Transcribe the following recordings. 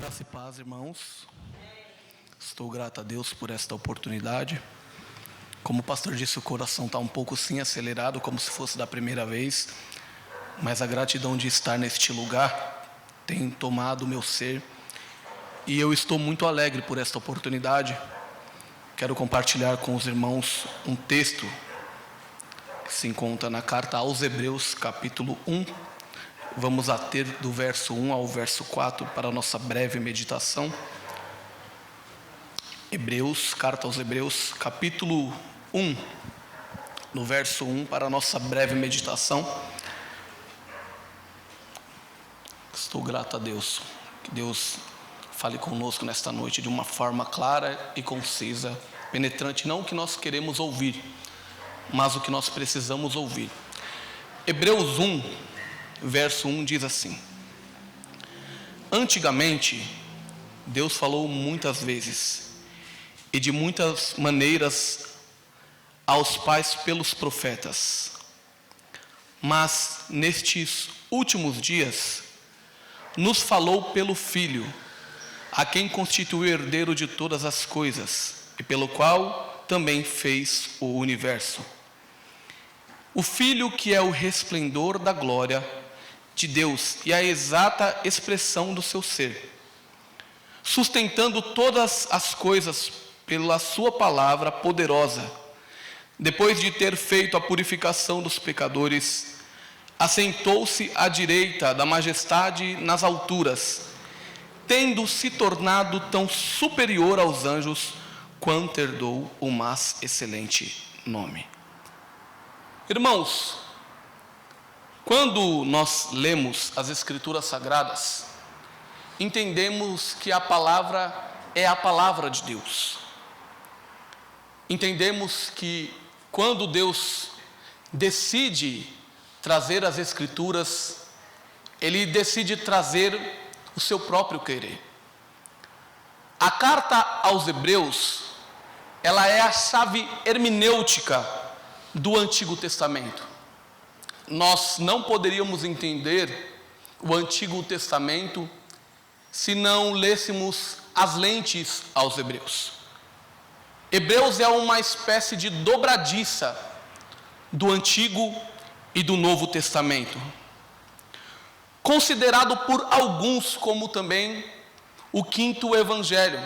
Graça e paz, irmãos. Estou grato a Deus por esta oportunidade. Como o pastor disse, o coração está um pouco sim acelerado, como se fosse da primeira vez, mas a gratidão de estar neste lugar tem tomado o meu ser, e eu estou muito alegre por esta oportunidade. Quero compartilhar com os irmãos um texto que se encontra na carta aos Hebreus, capítulo 1. Vamos ter do verso 1 ao verso 4 para a nossa breve meditação. Carta aos Hebreus, capítulo 1, no verso 1 para a nossa breve meditação. Estou grato a Deus, que Deus fale conosco nesta noite de uma forma clara e concisa, penetrante, não o que nós queremos ouvir, mas o que nós precisamos ouvir. Hebreus 1, verso 1 diz assim: antigamente, Deus falou muitas vezes e de muitas maneiras aos pais pelos profetas, mas nestes últimos dias nos falou pelo Filho, a quem constituiu herdeiro de todas as coisas e pelo qual também fez o universo. O Filho, que é o resplendor da glória de Deus e a exata expressão do seu ser, sustentando todas as coisas pela sua palavra poderosa, depois de ter feito a purificação dos pecadores, assentou-se à direita da majestade nas alturas, tendo se tornado tão superior aos anjos, quanto herdou o mais excelente nome. Irmãos, quando nós lemos as Escrituras Sagradas, entendemos que a palavra é a palavra de Deus. Entendemos que quando Deus decide trazer as Escrituras, Ele decide trazer o seu próprio querer. A carta aos Hebreus, ela é a chave hermenêutica do Antigo Testamento. Nós não poderíamos entender o Antigo Testamento se não lêssemos as lentes aos Hebreus. Hebreus é uma espécie de dobradiça do Antigo e do Novo Testamento, considerado por alguns como também o quinto evangelho.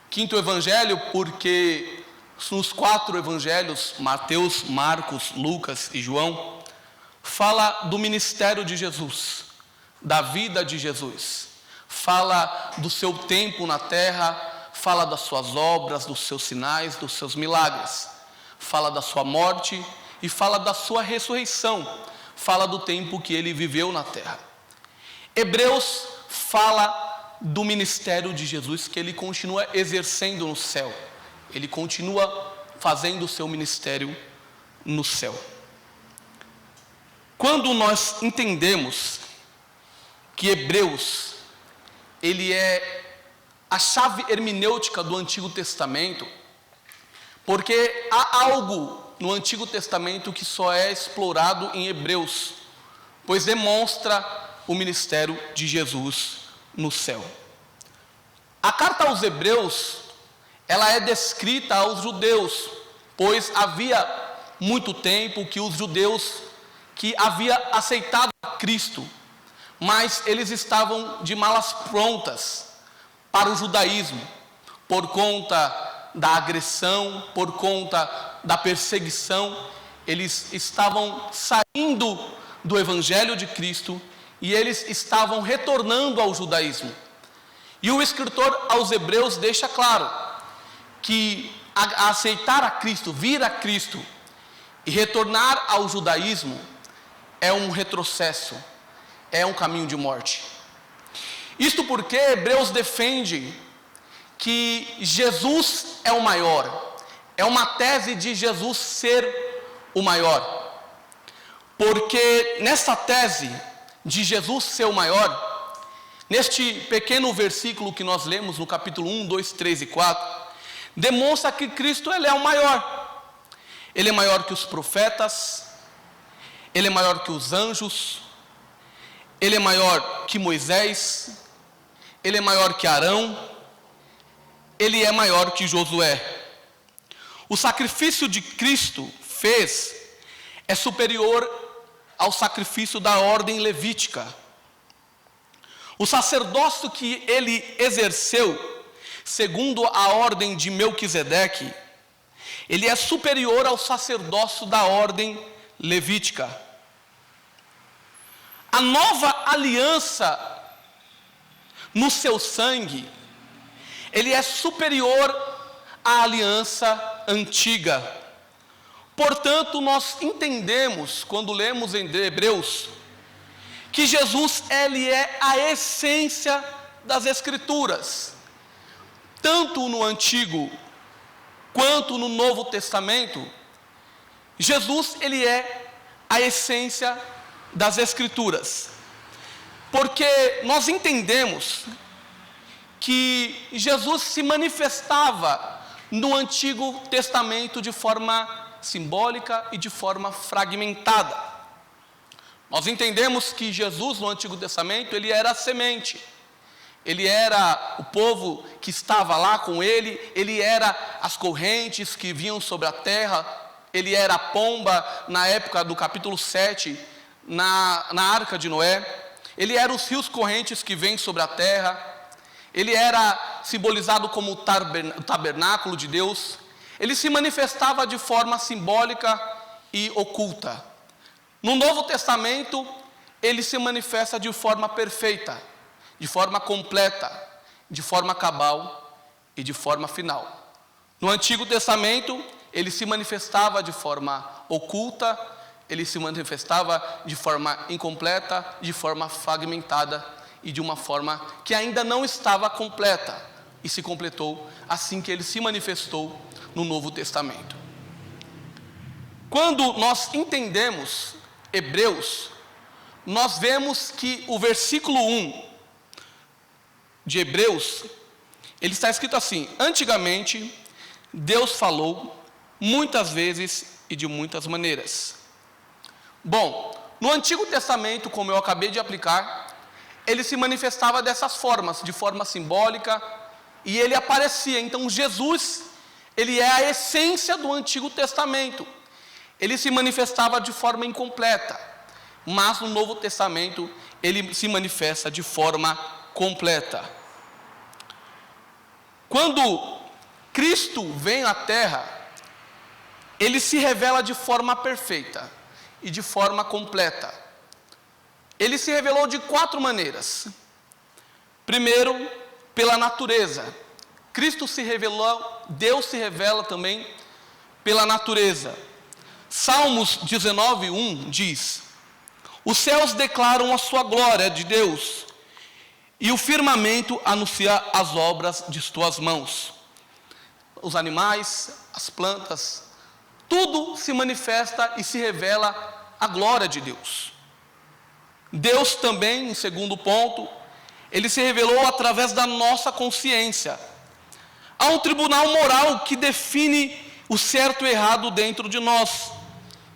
Quinto evangelho porque nos 4 evangelhos, Mateus, Marcos, Lucas e João, fala do ministério de Jesus, da vida de Jesus, fala do seu tempo na terra, fala das suas obras, dos seus sinais, dos seus milagres, fala da sua morte e fala da sua ressurreição, fala do tempo que ele viveu na terra. Hebreus fala do ministério de Jesus, que ele continua exercendo no céu, ele continua fazendo o seu ministério no céu. Quando nós entendemos que Hebreus, ele é a chave hermenêutica do Antigo Testamento, porque há algo no Antigo Testamento que só é explorado em Hebreus, pois demonstra o ministério de Jesus no céu. A carta aos Hebreus, ela é descrita aos judeus, pois havia muito tempo que os judeus que havia aceitado Cristo, mas eles estavam de malas prontas para o judaísmo, por conta da agressão, por conta da perseguição. Eles estavam saindo do evangelho de Cristo e eles estavam retornando ao judaísmo. E o escritor aos Hebreus deixa claro que aceitar a Cristo, vir a Cristo e retornar ao judaísmo é um retrocesso, é um caminho de morte. Isto porque Hebreus defende que Jesus é o maior, é uma tese de Jesus ser o maior, porque nessa tese de Jesus ser o maior, neste pequeno versículo que nós lemos no capítulo 1, 2, 3 e 4, demonstra que Cristo ele é o maior. Ele é maior que os profetas, ele é maior que os anjos, ele é maior que Moisés, ele é maior que Arão, ele é maior que Josué. O sacrifício de Cristo fez é superior ao sacrifício da ordem levítica. O sacerdócio que ele exerceu, segundo a ordem de Melquisedeque, ele é superior ao sacerdócio da ordem levítica. A nova aliança no seu sangue, ele é superior à aliança antiga. Portanto, nós entendemos, quando lemos em Hebreus, que Jesus, ele é a essência das Escrituras. Tanto no Antigo quanto no Novo Testamento, Jesus, ele é a essência das Escrituras. Porque nós entendemos que Jesus se manifestava no Antigo Testamento de forma simbólica e de forma fragmentada. Nós entendemos que Jesus no Antigo Testamento, ele era a semente, ele era o povo que estava lá com ele era as correntes que vinham sobre a terra, ele era a pomba na época do capítulo 7, na arca de Noé, ele era os rios correntes que vêm sobre a terra, ele era simbolizado como o tabernáculo de Deus, ele se manifestava de forma simbólica e oculta. No Novo Testamento, ele se manifesta de forma perfeita, de forma completa, de forma cabal e de forma final. No Antigo Testamento, ele se manifestava de forma oculta, ele se manifestava de forma incompleta, de forma fragmentada e de uma forma que ainda não estava completa e se completou assim que ele se manifestou no Novo Testamento. Quando nós entendemos Hebreus, nós vemos que o versículo 1 de Hebreus, ele está escrito assim: antigamente Deus falou muitas vezes e de muitas maneiras. Bom, no Antigo Testamento, como eu acabei de aplicar, ele se manifestava dessas formas, de forma simbólica, e ele aparecia. Então Jesus, ele é a essência do Antigo Testamento. Ele se manifestava de forma incompleta, mas no Novo Testamento ele se manifesta de forma completa. Quando Cristo vem à Terra, ele se revela de forma perfeita e de forma completa. Ele se revelou de 4 maneiras. Primeiro, pela natureza. Cristo se revelou, Deus se revela também pela natureza. Salmos 19:1 diz: os céus declaram a sua glória de Deus, e o firmamento anuncia as obras de tuas mãos. Os animais, as plantas, tudo se manifesta e se revela a glória de Deus. Deus também, em segundo ponto, ele se revelou através da nossa consciência. Há um tribunal moral que define o certo e o errado dentro de nós.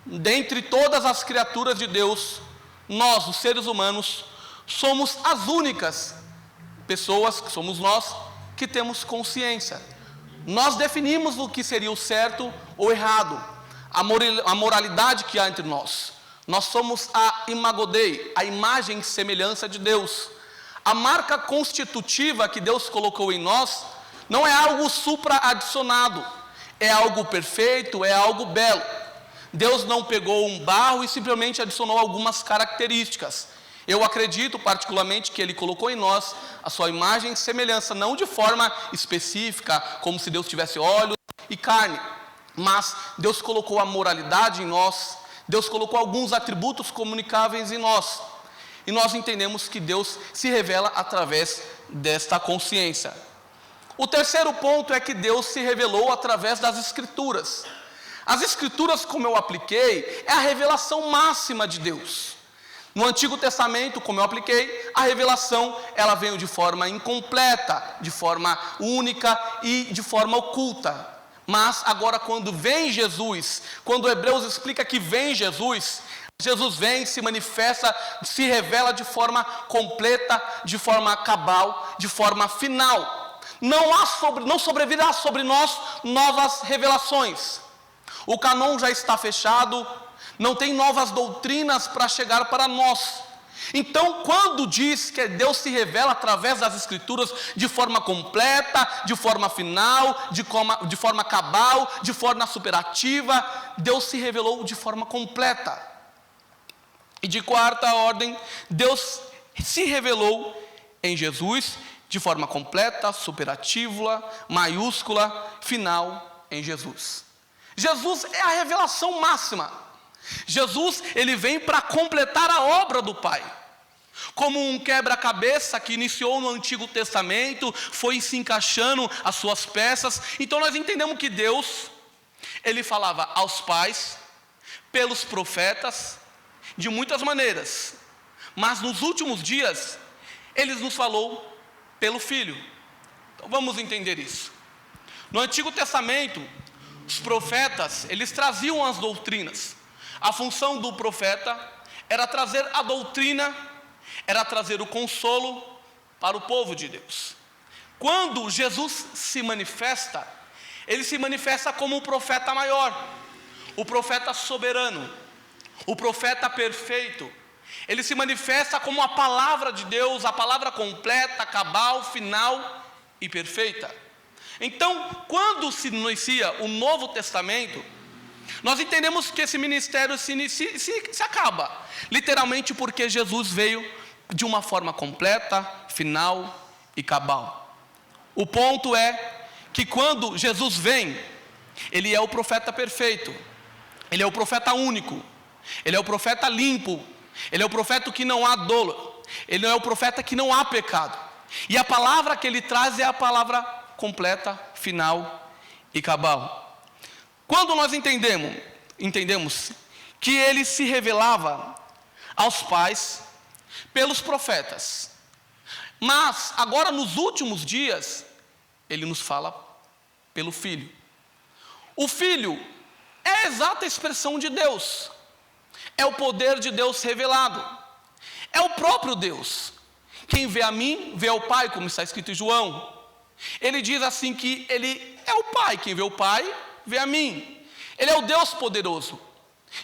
Dentre todas as criaturas de Deus, nós, os seres humanos, somos as únicas pessoas, que somos nós, que temos consciência. Nós definimos o que seria o certo ou errado, a moralidade que há entre nós. Nós somos a imago Dei, a imagem e semelhança de Deus. A marca constitutiva que Deus colocou em nós não é algo supra-adicionado, é algo perfeito, é algo belo. Deus não pegou um barro e simplesmente adicionou algumas características. Eu acredito particularmente que Ele colocou em nós a sua imagem e semelhança, não de forma específica, como se Deus tivesse olhos e carne, mas Deus colocou a moralidade em nós, Deus colocou alguns atributos comunicáveis em nós, e nós entendemos que Deus se revela através desta consciência. O terceiro ponto é que Deus se revelou através das Escrituras. As Escrituras, como eu apliquei, é a revelação máxima de Deus. No Antigo Testamento, como eu apliquei, a revelação ela veio de forma incompleta, de forma única e de forma oculta. Mas agora quando vem Jesus, quando Hebreus explica que vem Jesus, Jesus vem, se manifesta, se revela de forma completa, de forma cabal, de forma final. Não sobrevirá sobre nós novas revelações. O canon já está fechado, não tem novas doutrinas para chegar para nós. Então, quando diz que Deus se revela através das Escrituras de forma completa, de forma final, de forma cabal, de forma superativa, Deus se revelou de forma completa. E de quarta ordem, Deus se revelou em Jesus de forma completa, superativa, maiúscula, final em Jesus. Jesus é a revelação máxima. Jesus, ele vem para completar a obra do Pai. Como um quebra-cabeça que iniciou no Antigo Testamento, foi se encaixando as suas peças. Então nós entendemos que Deus, ele falava aos pais, pelos profetas, de muitas maneiras. Mas nos últimos dias, ele nos falou pelo Filho. Então vamos entender isso. No Antigo Testamento, os profetas, eles traziam as doutrinas. A função do profeta era trazer a doutrina, era trazer o consolo para o povo de Deus. Quando Jesus se manifesta, ele se manifesta como o profeta maior, o profeta soberano, o profeta perfeito. Ele se manifesta como a palavra de Deus, a palavra completa, cabal, final e perfeita. Então, quando se inicia o Novo Testamento, nós entendemos que esse ministério se acaba, literalmente porque Jesus veio de uma forma completa, final e cabal. O ponto é que quando Jesus vem, ele é o profeta perfeito, ele é o profeta único, ele é o profeta limpo, ele é o profeta que não há dolo, ele é o profeta que não há pecado. E a palavra que ele traz é a palavra completa, final e cabal. Quando nós entendemos que ele se revelava aos pais pelos profetas, mas agora nos últimos dias ele nos fala pelo Filho. O Filho é a exata expressão de Deus, é o poder de Deus revelado, é o próprio Deus. Quem vê a mim, vê ao Pai, como está escrito em João. Ele diz assim que ele é o Pai, quem vê o Pai, vê a mim. Ele é o Deus poderoso.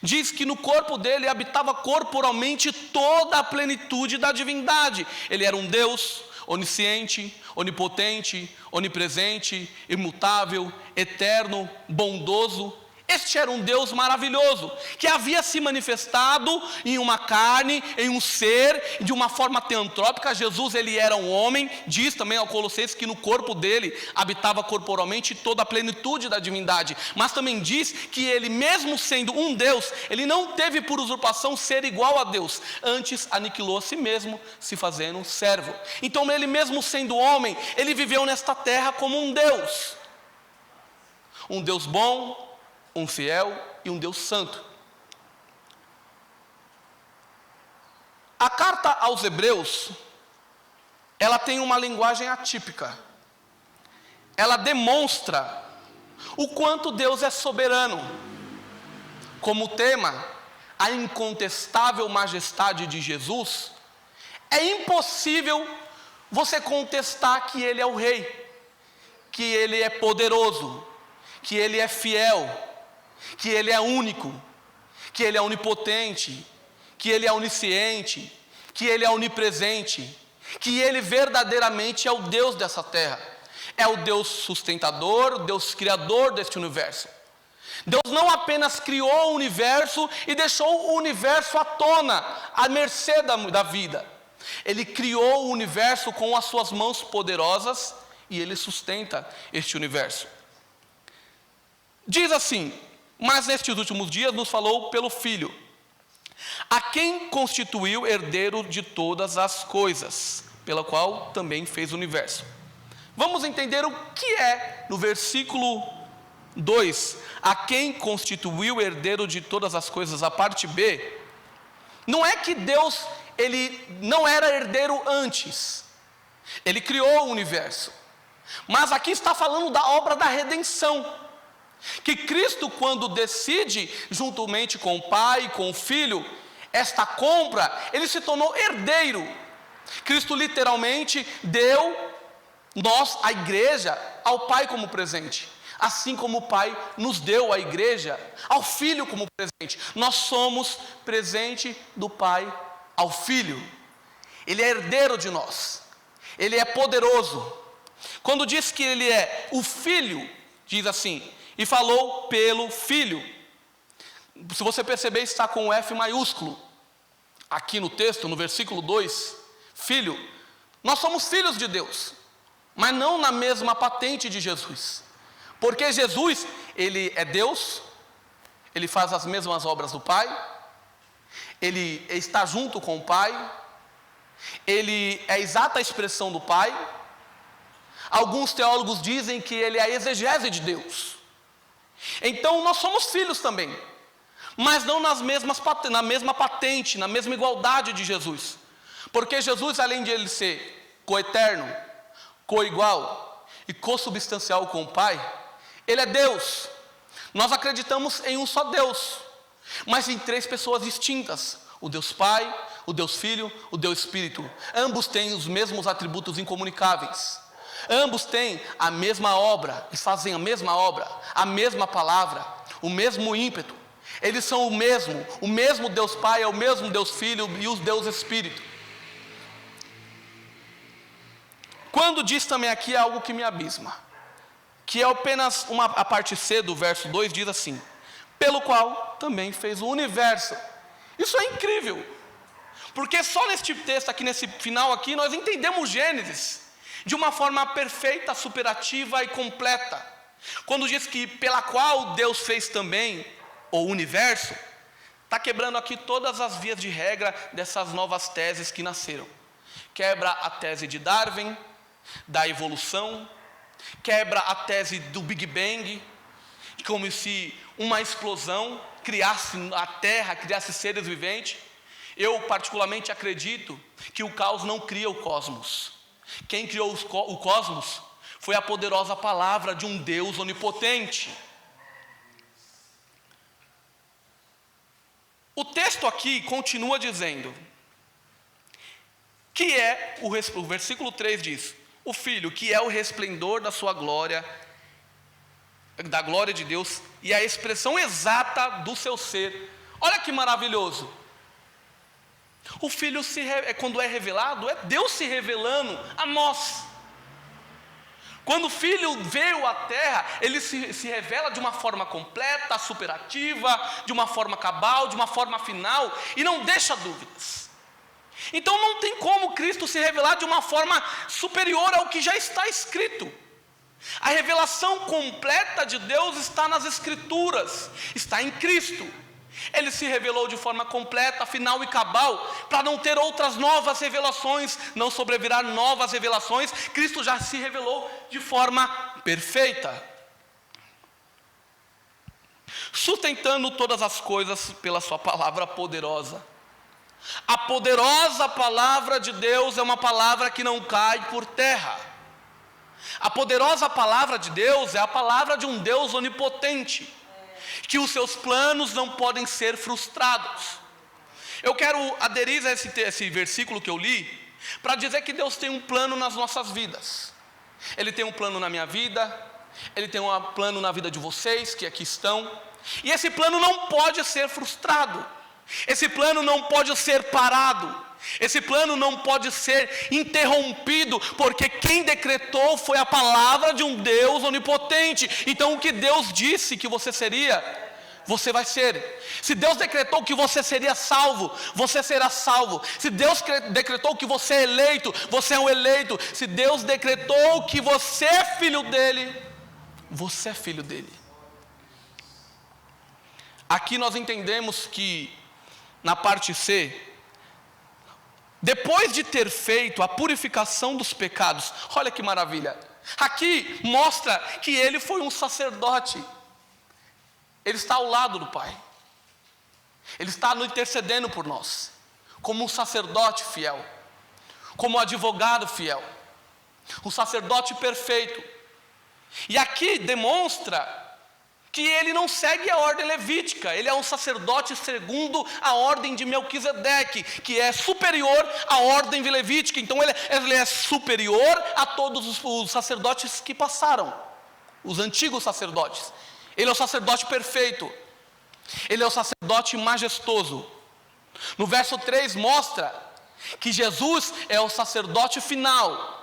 Diz que no corpo dele habitava corporalmente toda a plenitude da divindade. Ele era um Deus onisciente, onipotente, onipresente, imutável, eterno, bondoso. Este era um Deus maravilhoso, que havia se manifestado em uma carne, em um ser, de uma forma teantrópica. Jesus, ele era um homem. Diz também ao Colossenses que no corpo dele habitava corporalmente toda a plenitude da divindade. Mas também diz que ele, mesmo sendo um Deus, ele não teve por usurpação ser igual a Deus. Antes aniquilou a si mesmo, se fazendo um servo. Então ele, mesmo sendo homem, ele viveu nesta terra como um Deus. Um Deus bom, um fiel e um Deus santo. A carta aos Hebreus, ela tem uma linguagem atípica. Ela demonstra o quanto Deus é soberano. Como tema, a incontestável majestade de Jesus, é impossível você contestar que Ele é o Rei, que Ele é poderoso, que Ele é fiel, que Ele é único, que Ele é onipotente, que Ele é onisciente, que Ele é onipresente, que Ele verdadeiramente é o Deus dessa terra, é o Deus sustentador, o Deus criador deste universo. Deus não apenas criou o universo e deixou o universo à tona, à mercê da vida. Ele criou o universo com as suas mãos poderosas e Ele sustenta este universo. Diz assim: mas nestes últimos dias nos falou pelo Filho, a quem constituiu herdeiro de todas as coisas, pela qual também fez o universo. Vamos entender o que é, no versículo 2, a quem constituiu herdeiro de todas as coisas, a parte B. Não é que Deus, ele não era herdeiro antes, ele criou o universo, mas aqui está falando da obra da redenção, que Cristo, quando decide, juntamente com o Pai, com o Filho, esta compra, ele se tornou herdeiro. Cristo literalmente deu nós, a igreja, ao Pai como presente. Assim como o Pai nos deu a igreja, ao Filho como presente. Nós somos presente do Pai ao Filho. Ele é herdeiro de nós. Ele é poderoso. Quando diz que ele é o Filho, diz assim, e falou pelo Filho. Se você perceber, está com o F maiúsculo. Aqui no texto, no versículo 2, Filho. Nós somos filhos de Deus, mas não na mesma patente de Jesus. Porque Jesus, ele é Deus, ele faz as mesmas obras do Pai, ele está junto com o Pai, ele é a exata expressão do Pai. Alguns teólogos dizem que ele é a exegese de Deus. Então nós somos filhos também, mas não na mesma patente, na mesma igualdade de Jesus. Porque Jesus, além de ele ser coeterno, coigual e consubstancial com o Pai, ele é Deus. Nós acreditamos em um só Deus, mas em três pessoas distintas: o Deus Pai, o Deus Filho, o Deus Espírito. Ambos têm os mesmos atributos incomunicáveis. Ambos têm a mesma obra, eles fazem a mesma obra, a mesma palavra, o mesmo ímpeto. Eles são o mesmo Deus Pai é o mesmo Deus Filho e o Deus Espírito. Quando diz também aqui algo que me abisma, que é apenas a parte C do verso 2, diz assim: pelo qual também fez o universo. Isso é incrível, porque só neste texto aqui, nesse final aqui, nós entendemos Gênesis de uma forma perfeita, superativa e completa. Quando diz que pela qual Deus fez também o universo, está quebrando aqui todas as vias de regra dessas novas teses que nasceram. Quebra a tese de Darwin, da evolução, quebra a tese do Big Bang, como se uma explosão criasse a Terra, criasse seres viventes. Eu particularmente acredito que o caos não cria o cosmos. Quem criou o cosmos foi a poderosa palavra de um Deus onipotente. O texto aqui continua dizendo que o versículo 3 diz: o Filho, que é o resplendor da sua glória, da glória de Deus, e a expressão exata do seu ser. Olha que maravilhoso. O Filho, quando é revelado, é Deus se revelando a nós. Quando o Filho veio à Terra, ele se revela de uma forma completa, superativa, de uma forma cabal, de uma forma final, e não deixa dúvidas. Então não tem como Cristo se revelar de uma forma superior ao que já está escrito. A revelação completa de Deus está nas Escrituras, está em Cristo. Ele se revelou de forma completa, final e cabal, para não ter outras novas revelações, não sobrevirar novas revelações. Cristo já se revelou de forma perfeita, sustentando todas as coisas pela sua palavra poderosa. A poderosa palavra de Deus é uma palavra que não cai por terra. A poderosa palavra de Deus é a palavra de um Deus onipotente, que os seus planos não podem ser frustrados. Eu quero aderir a esse versículo que eu li, para dizer que Deus tem um plano nas nossas vidas. Ele tem um plano na minha vida, Ele tem um plano na vida de vocês que aqui estão, e esse plano não pode ser frustrado. Esse plano não pode ser parado, esse plano não pode ser interrompido, porque quem decretou foi a palavra de um Deus onipotente. Então o que Deus disse que você seria, você vai ser. Se Deus decretou que você seria salvo, você será salvo. Se Deus decretou que você é eleito, você é um eleito. Se Deus decretou que você é filho dele, você é filho dele. Aqui nós entendemos que na parte C, depois de ter feito a purificação dos pecados, olha que maravilha, aqui mostra que ele foi um sacerdote. Ele está ao lado do Pai, ele está intercedendo por nós, como um sacerdote fiel, como um advogado fiel, um sacerdote perfeito. E aqui demonstra que ele não segue a ordem levítica, ele é um sacerdote segundo a ordem de Melquisedeque, que é superior à ordem levítica. Então ele é superior a todos os sacerdotes que passaram, os antigos sacerdotes. Ele é o sacerdote perfeito, ele é o sacerdote majestoso. No verso 3 mostra que Jesus é o sacerdote final.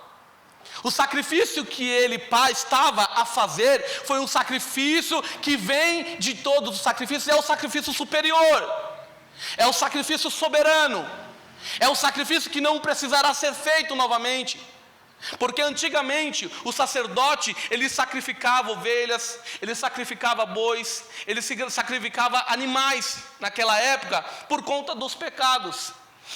O sacrifício que ele estava a fazer foi um sacrifício que vem de todos os sacrifícios, é o sacrifício superior, é o sacrifício soberano, é o sacrifício que não precisará ser feito novamente. Porque antigamente o sacerdote, ele sacrificava ovelhas, ele sacrificava bois, ele sacrificava animais naquela época por conta dos pecados.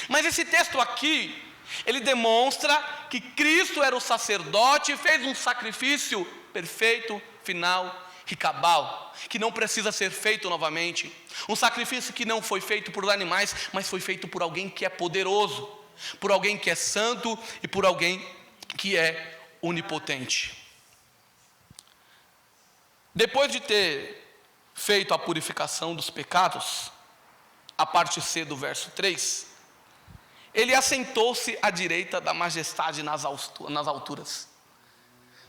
Mas esse texto aqui, ele demonstra que Cristo era o sacerdote e fez um sacrifício perfeito, final e cabal, que não precisa ser feito novamente. Um sacrifício que não foi feito por animais, mas foi feito por alguém que é poderoso, por alguém que é santo e por alguém que é onipotente. Depois de ter feito a purificação dos pecados, a parte C do verso 3, ele assentou-se à direita da majestade nas alturas.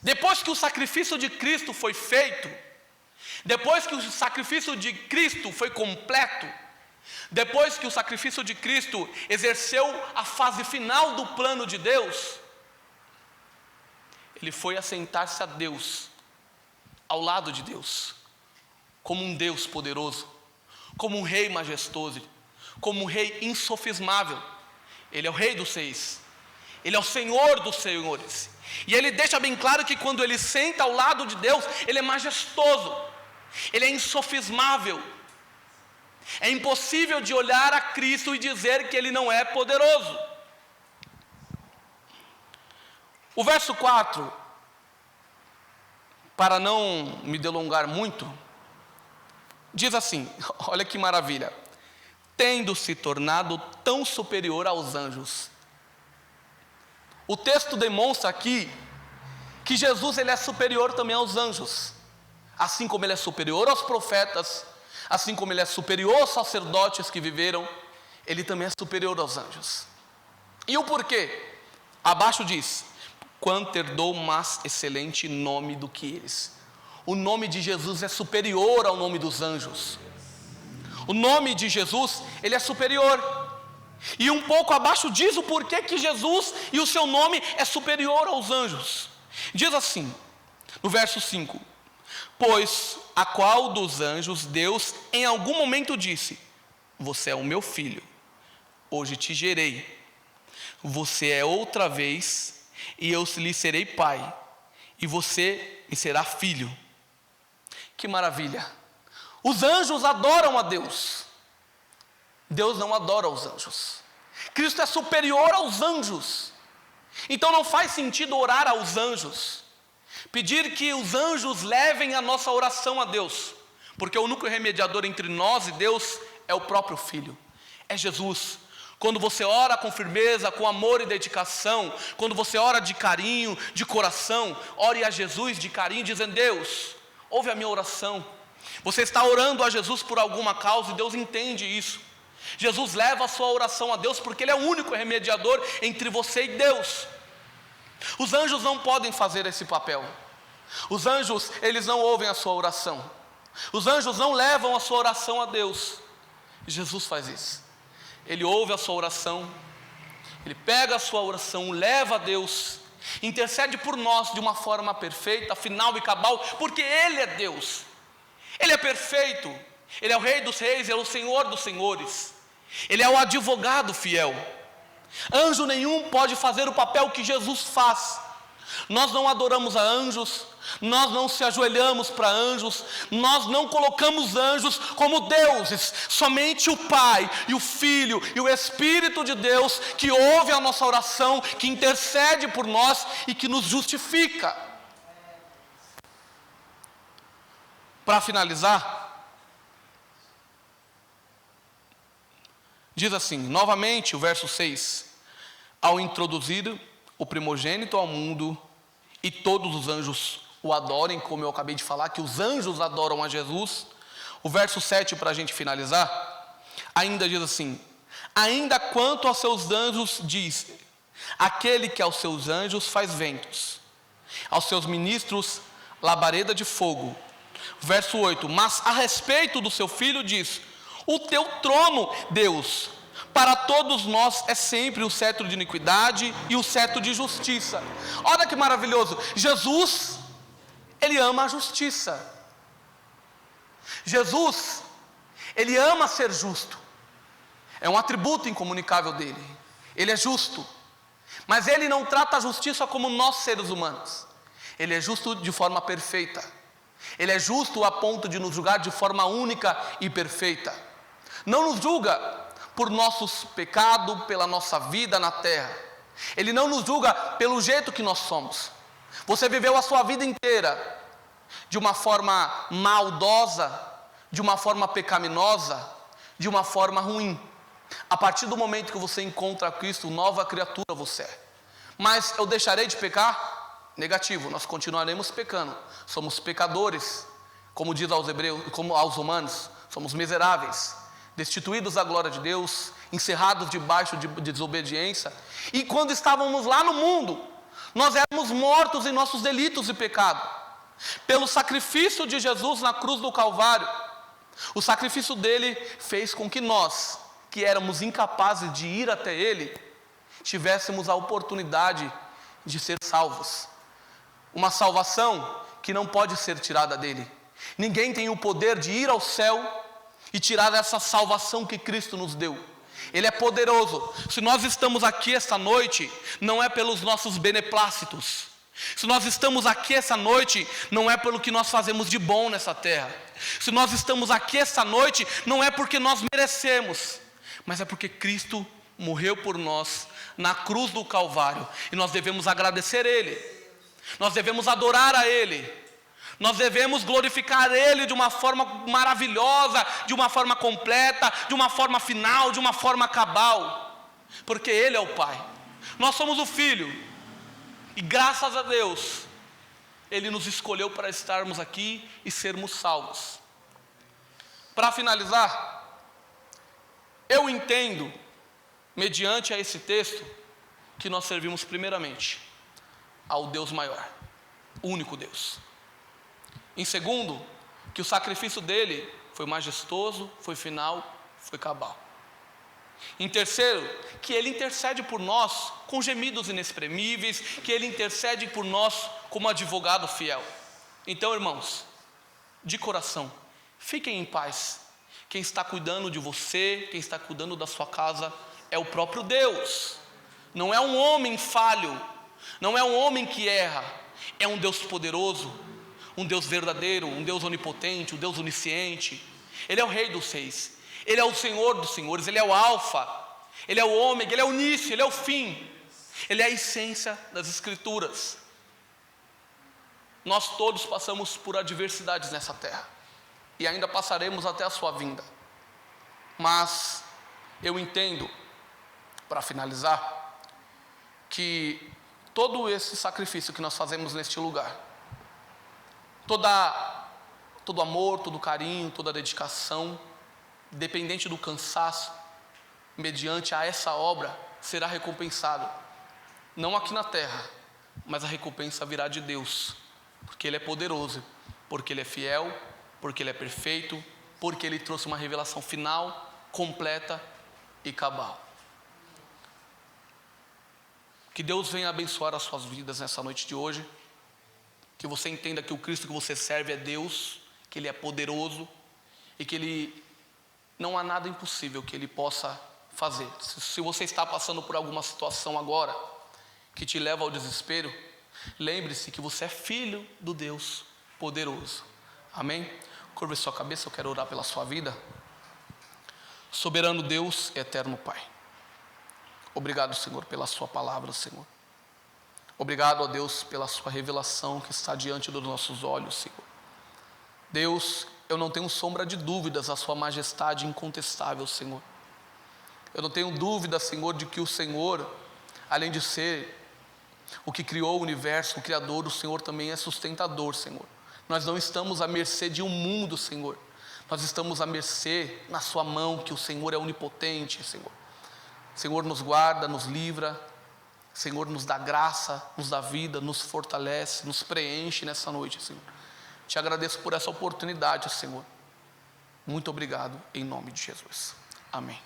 Depois que o sacrifício de Cristo foi feito, depois que o sacrifício de Cristo foi completo, depois que o sacrifício de Cristo exerceu a fase final do plano de Deus, ele foi assentar-se a Deus, ao lado de Deus, como um Deus poderoso, como um rei majestoso, como um rei insofismável. Ele é o rei dos reis, ele é o Senhor dos senhores, e ele deixa bem claro que quando ele senta ao lado de Deus, ele é majestoso, ele é insofismável. É impossível de olhar a Cristo e dizer que ele não é poderoso. O verso 4, para não me delongar muito, diz assim, olha que maravilha: tendo se tornado tão superior aos anjos. O texto demonstra aqui que Jesus ele é superior também aos anjos, assim como ele é superior aos profetas, assim como ele é superior aos sacerdotes que viveram, ele também é superior aos anjos. E o porquê? Abaixo diz: quanto herdou mais excelente nome do que eles. O nome de Jesus é superior ao nome dos anjos. O nome de Jesus, ele é superior. E um pouco abaixo diz o porquê que Jesus e o seu nome é superior aos anjos. Diz assim, no verso 5: pois a qual dos anjos Deus em algum momento disse: você é o meu filho, hoje te gerei. Você é outra vez, e eu lhe serei pai, e você me será filho. Que maravilha! Os anjos adoram a Deus. Deus não adora os anjos. Cristo é superior aos anjos. Então não faz sentido orar aos anjos, pedir que os anjos levem a nossa oração a Deus, porque o único remediador entre nós e Deus é o próprio Filho, é Jesus. Quando você ora com firmeza, com amor e dedicação, quando você ora de carinho, de coração, ore a Jesus de carinho, dizendo: Deus, ouve a minha oração. Você está orando a Jesus por alguma causa e Deus entende isso. Jesus leva a sua oração a Deus porque Ele é o único remediador entre você e Deus. Os anjos não podem fazer esse papel. Os anjos, eles não ouvem a sua oração. Os anjos não levam a sua oração a Deus. Jesus faz isso. Ele ouve a sua oração, Ele pega a sua oração, leva a Deus, intercede por nós de uma forma perfeita, final e cabal, porque Ele é Deus. Ele é perfeito, Ele é o Rei dos Reis, Ele é o Senhor dos Senhores, Ele é o advogado fiel. Anjo nenhum pode fazer o papel que Jesus faz. Nós não adoramos a anjos, nós não se ajoelhamos para anjos, nós não colocamos anjos como deuses. Somente o Pai e o Filho e o Espírito de Deus que ouve a nossa oração, que intercede por nós e que nos justifica. Para finalizar, diz assim, novamente o verso 6: ao introduzir o primogênito ao mundo, e todos os anjos o adorem, como eu acabei de falar, que os anjos adoram a Jesus. O verso 7, para a gente finalizar, ainda diz assim: ainda quanto aos seus anjos diz, aquele que aos seus anjos faz ventos, aos seus ministros labareda de fogo. Verso 8, mas a respeito do seu filho diz, o teu trono, Deus, para todos nós é sempre o cetro de iniquidade e o cetro de justiça. Olha que maravilhoso, Jesus, ele ama a justiça. Jesus, ele ama ser justo. É um atributo incomunicável dele. Ele é justo. Mas ele não trata a justiça como nós seres humanos. Ele é justo de forma perfeita. Ele é justo a ponto de nos julgar de forma única e perfeita. Não nos julga por nossos pecados, pela nossa vida na terra. Ele não nos julga pelo jeito que nós somos. Você viveu a sua vida inteira de uma forma maldosa, de uma forma pecaminosa, de uma forma ruim. A partir do momento que você encontra Cristo, nova criatura você é. Mas eu deixarei de pecar? Negativo, nós continuaremos pecando. Somos pecadores, como diz aos hebreus, como aos romanos, somos miseráveis, destituídos da glória de Deus, encerrados debaixo de desobediência. E quando estávamos lá no mundo, nós éramos mortos em nossos delitos e pecado. Pelo sacrifício de Jesus na cruz do Calvário, o sacrifício dele fez com que nós, que éramos incapazes de ir até ele, tivéssemos a oportunidade de ser salvos. Uma salvação que não pode ser tirada dele. Ninguém tem o poder de ir ao céu e tirar essa salvação que Cristo nos deu. Ele é poderoso. Se nós estamos aqui esta noite, não é pelos nossos beneplácitos. Se nós estamos aqui essa noite, não é pelo que nós fazemos de bom nessa terra. Se nós estamos aqui essa noite, não é porque nós merecemos, mas é porque Cristo morreu por nós na cruz do Calvário. E nós devemos agradecer Ele, nós devemos adorar a Ele, nós devemos glorificar Ele de uma forma maravilhosa, de uma forma completa, de uma forma final, de uma forma cabal, porque Ele é o Pai, nós somos o Filho. E graças a Deus, Ele nos escolheu para estarmos aqui e sermos salvos. Para finalizar, eu entendo, mediante a esse texto, que nós servimos primeiramente ao Deus maior, o único Deus. Em segundo, que o sacrifício dele foi majestoso, foi final, foi cabal. Em terceiro, que Ele intercede por nós com gemidos inexprimíveis, que Ele intercede por nós como advogado fiel. Então, irmãos, de coração, fiquem em paz. Quem está cuidando de você, quem está cuidando da sua casa, é o próprio Deus. Não é um homem falho, não é um homem que erra, é um Deus poderoso, um Deus verdadeiro, um Deus onipotente, um Deus onisciente. Ele é o Rei dos Reis. Ele é o Senhor dos Senhores, Ele é o Alfa, Ele é o Ômega, Ele é o início, Ele é o fim. Ele é a essência das Escrituras. Nós todos passamos por adversidades nessa terra, e ainda passaremos até a sua vinda. Mas eu entendo, para finalizar, que todo esse sacrifício que nós fazemos neste lugar, todo amor, todo carinho, toda dedicação, dependente do cansaço, mediante a essa obra, será recompensado, não aqui na terra, mas a recompensa virá de Deus, porque Ele é poderoso, porque Ele é fiel, porque Ele é perfeito, porque Ele trouxe uma revelação final, completa e cabal. Que Deus venha abençoar as suas vidas nessa noite de hoje, que você entenda que o Cristo que você serve é Deus, que Ele é poderoso e que Ele não há nada impossível que Ele possa fazer. Se você está passando por alguma situação agora que te leva ao desespero, lembre-se que você é filho do Deus poderoso. Amém? Curve sua cabeça, eu quero orar pela sua vida. Soberano Deus, eterno Pai, obrigado, Senhor, pela sua palavra, Senhor. Obrigado, ó Deus, pela sua revelação que está diante dos nossos olhos, Senhor. Deus, eu não tenho sombra de dúvidas a sua majestade incontestável, Senhor. Eu não tenho dúvida, Senhor, de que o Senhor, além de ser O que criou o universo, o Criador, o Senhor também é sustentador, Senhor. Nós não estamos à mercê de um mundo, Senhor. Nós estamos à mercê na sua mão, que o Senhor é onipotente, Senhor. Senhor, nos guarda, nos livra. Senhor, nos dá graça, nos dá vida, nos fortalece, nos preenche nessa noite, Senhor. Te agradeço por essa oportunidade, Senhor. Muito obrigado, em nome de Jesus. Amém.